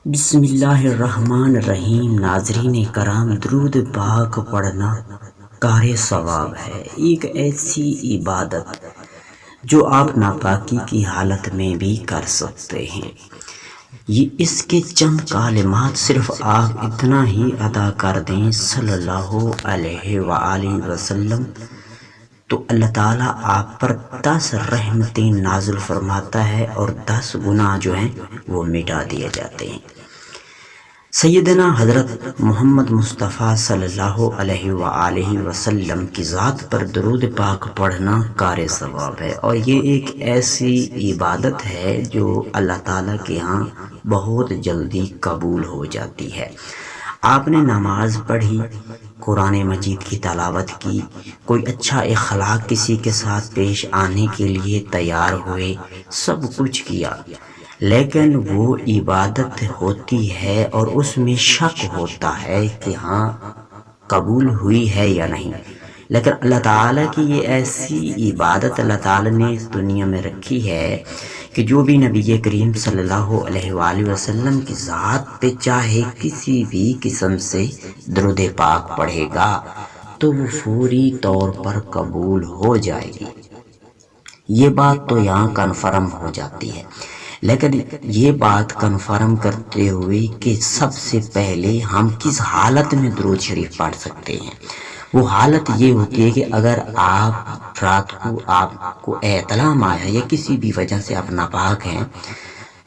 بسم اللہ الرحمن الرحیم۔ ناظرین کرام، درود پاک پڑھنا کار ثواب ہے، ایک ایسی عبادت جو آپ ناپاکی کی حالت میں بھی کر سکتے ہیں۔ یہ اس کے چند کلمات صرف آپ اتنا ہی ادا کر دیں صلی اللہ علیہ وآلہ وسلم، تو اللہ تعالیٰ آپ پر 10 رحمتیں نازل فرماتا ہے اور 10 گناہ جو ہیں وہ مٹا دیے جاتے ہیں۔ سیدنا حضرت محمد مصطفیٰ صلی اللہ علیہ وآلہ وسلم کی ذات پر درود پاک پڑھنا کار ثواب ہے، اور یہ ایک ایسی عبادت ہے جو اللہ تعالیٰ کے ہاں بہت جلدی قبول ہو جاتی ہے۔ آپ نے نماز پڑھی، قرآن مجید کی تلاوت کی، کوئی اچھا اخلاق کسی کے ساتھ پیش آنے کے لیے تیار ہوئے، سب کچھ کیا، لیکن وہ عبادت ہوتی ہے اور اس میں شک ہوتا ہے کہ ہاں قبول ہوئی ہے یا نہیں۔ لیکن اللہ تعالیٰ کی یہ ایسی عبادت اللہ تعالیٰ نے اس دنیا میں رکھی ہے کہ جو بھی نبی کریم صلی اللہ علیہ وآلہ وسلم کی ذات پہ چاہے کسی بھی قسم سے درود پاک پڑھے گا تو وہ فوری طور پر قبول ہو جائے گی۔ یہ بات تو یہاں کنفرم ہو جاتی ہے، لیکن یہ بات کنفرم کرتے ہوئے کہ سب سے پہلے ہم کس حالت میں درود شریف پڑھ سکتے ہیں، وہ حالت یہ ہوتی ہے کہ اگر آپ رات کو اطلاع آیا یا کسی بھی وجہ سے آپ ناپاک ہیں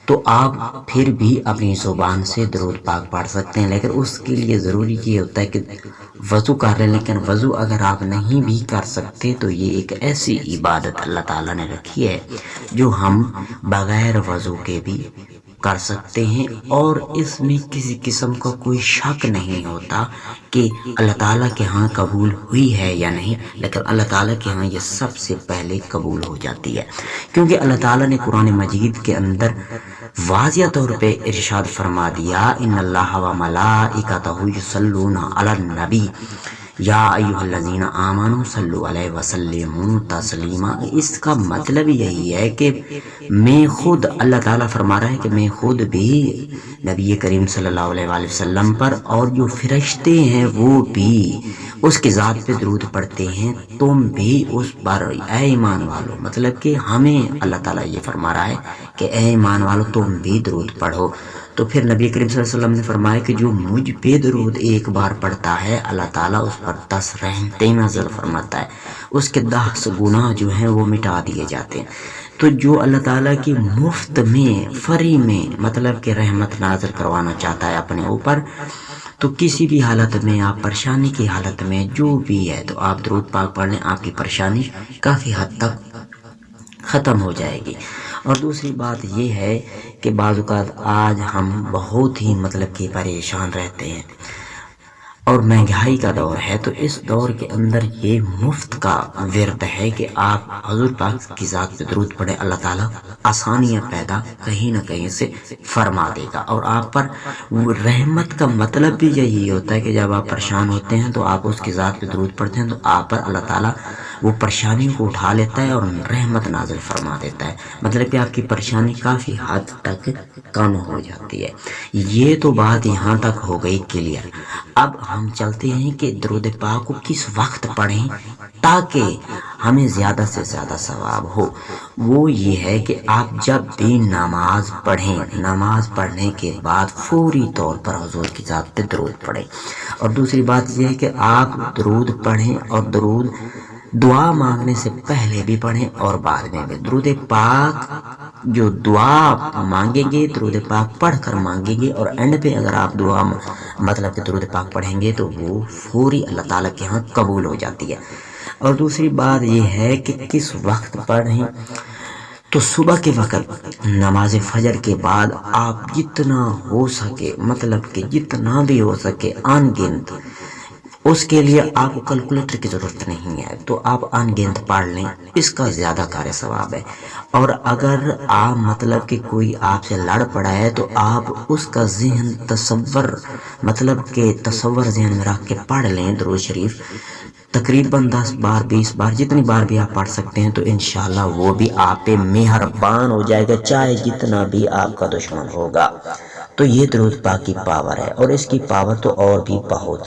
تو آپ پھر بھی اپنی زبان سے درود پاک پڑھ سکتے ہیں، لیکن اس کے لیے ضروری یہ ہوتا ہے کہ وضو کر لیں۔ لیکن وضو اگر آپ نہیں بھی کر سکتے تو یہ ایک ایسی عبادت اللہ تعالیٰ نے رکھی ہے جو ہم بغیر وضو کے بھی کر سکتے ہیں، اور اس میں کسی قسم کا کوئی شک نہیں ہوتا کہ اللہ تعالیٰ کے ہاں قبول ہوئی ہے یا نہیں، لیکن اللہ تعالیٰ کے ہاں یہ سب سے پہلے قبول ہو جاتی ہے، کیونکہ اللہ تعالیٰ نے قرآن مجید کے اندر واضح طور پہ ارشاد فرما دیا، ان اللہ و ملائکتہ یصلون علی النبی یا ایھا الذین آمنوا صلوا علیہ وسلموا تسلیما۔ اس کا مطلب یہی ہے کہ میں خود، اللہ تعالیٰ فرما رہا ہے کہ میں خود بھی نبی کریم صلی اللہ علیہ وآلہ وسلم پر اور جو فرشتے ہیں وہ بھی اس کی ذات پہ درود پڑھتے ہیں، تم بھی اس پر اے ایمان والو، مطلب کہ ہمیں اللہ تعالیٰ یہ فرما رہا ہے کہ اے ایمان والو تم بھی درود پڑھو۔ تو پھر نبی کریم صلی اللہ علیہ وسلم نے فرمایا کہ جو مجھ پہ درود ایک بار پڑھتا ہے اللہ تعالیٰ اس پر 10 رحمتیں نازل فرماتا ہے، اس کے 10 گناہ جو ہیں وہ مٹا دیے جاتے ہیں۔ تو جو اللہ تعالیٰ کی مفت میں فری میں مطلب کہ رحمت نازل کروانا چاہتا ہے اپنے اوپر، تو کسی بھی حالت میں آپ پریشانی کی حالت میں جو بھی ہے تو آپ درود پاک پڑھ لیں، آپ کی پریشانی کافی حد تک ختم ہو جائے گی۔ اور دوسری بات یہ ہے کہ بعض اوقات آج ہم بہت ہی مطلب کہ پریشان رہتے ہیں اور مہنگائی کا دور ہے، تو اس دور کے اندر یہ مفت کا ورد ہے کہ آپ حضور پاک کی ذات پہ درود پڑھیں، اللہ تعالیٰ آسانیاں پیدا کہیں نہ کہیں سے فرما دے گا، اور آپ پر وہ رحمت کا مطلب بھی یہی ہوتا ہے کہ جب آپ پریشان ہوتے ہیں تو آپ اس کی ذات پہ درود پڑھتے ہیں تو آپ پر اللہ تعالیٰ وہ پریشانی کو اٹھا لیتا ہے اور رحمت نازل فرما دیتا ہے، مطلب کہ آپ کی پریشانی کافی حد تک کم ہو جاتی ہے۔ یہ تو بات یہاں تک ہو گئی کلیئر۔ اب ہم چلتے ہیں کہ درود پاک کو کس وقت پڑھیں تاکہ ہمیں زیادہ سے زیادہ ثواب ہو۔ وہ یہ ہے کہ آپ جب بھی نماز پڑھیں، نماز پڑھنے کے بعد فوری طور پر حضور کی ذات پہ درود پڑھیں، اور دوسری بات یہ ہے کہ آپ درود پڑھیں اور درود دعا مانگنے سے پہلے بھی پڑھیں اور بعد میں بھی۔ درود پاک جو دعا مانگیں گے درود پاک پڑھ کر مانگیں گے، اور اینڈ پہ اگر آپ دعا مطلب کہ درود پاک پڑھیں گے تو وہ فوری اللہ تعالیٰ کے ہاں قبول ہو جاتی ہے۔ اور دوسری بات یہ ہے کہ کس وقت پڑھیں، تو صبح کے وقت نماز فجر کے بعد آپ جتنا ہو سکے، مطلب کہ جتنا بھی ہو سکے ان گنت، اس کے لیے آپ کو کیلکولیٹر کی ضرورت نہیں ہے، تو آپ ان گنت پڑھ لیں، اس کا زیادہ کار ثواب ہے۔ اور اگر آپ مطلب کہ کوئی آپ سے لڑ پڑا ہے تو آپ اس کا ذہن تصور مطلب کہ تصور ذہن میں رکھ کے پڑھ لیں درود شریف، تقریباً 10 بار 20 بار جتنی بار بھی آپ پڑھ سکتے ہیں، تو انشاءاللہ وہ بھی آپ پہ مہربان ہو جائے گا، چاہے جتنا بھی آپ کا دشمن ہوگا۔ تو یہ درود پاک کی پاور ہے، اور اس کی پاور تو اور بھی بہت